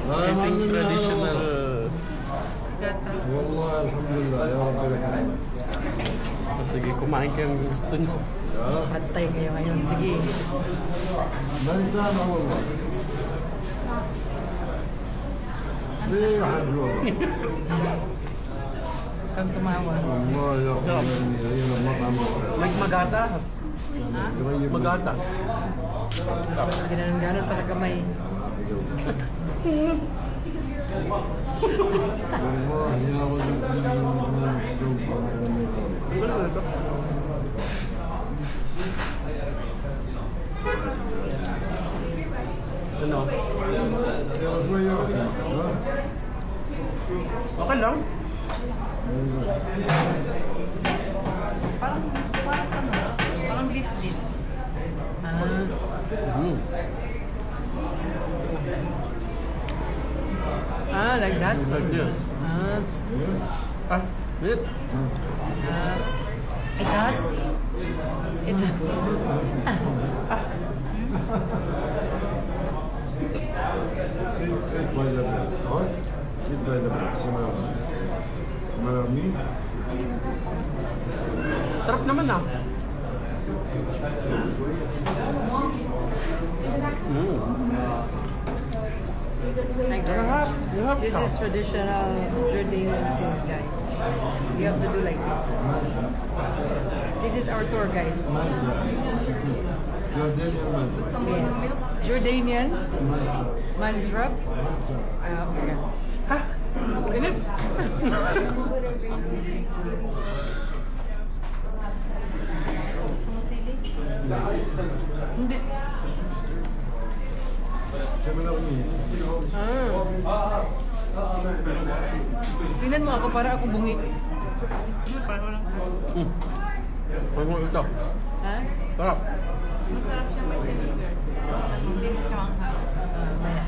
Anything traditional. والله الحمد لله يا رب لك الحمد. Sige, kumain kayo ang gusto nyo. Antay kayo ngayon. Sige. ما نسامح والله. ليه حد والله. Kang tumawa. والله يا اخي هنا المطعم. Like magata. Ha? Magata. Ginanon-ganon pa sa kamay. والله يا رجل Ano? شوية Okay lang. Parang beef din. Like that? Like this. Ah, wait. It's hot? It's Sarap naman ah. Like that. This is traditional Jordanian food, guys. You have to do like this. This is our tour guide. Yes. Jordanian Mansrab. Okay. Ha? Init? Hindi. Tingnan mo ako para ako bungi. Ano ito? Ha? Sarap. Masarap siya may sinigang. Hindi mo siya ang Maya.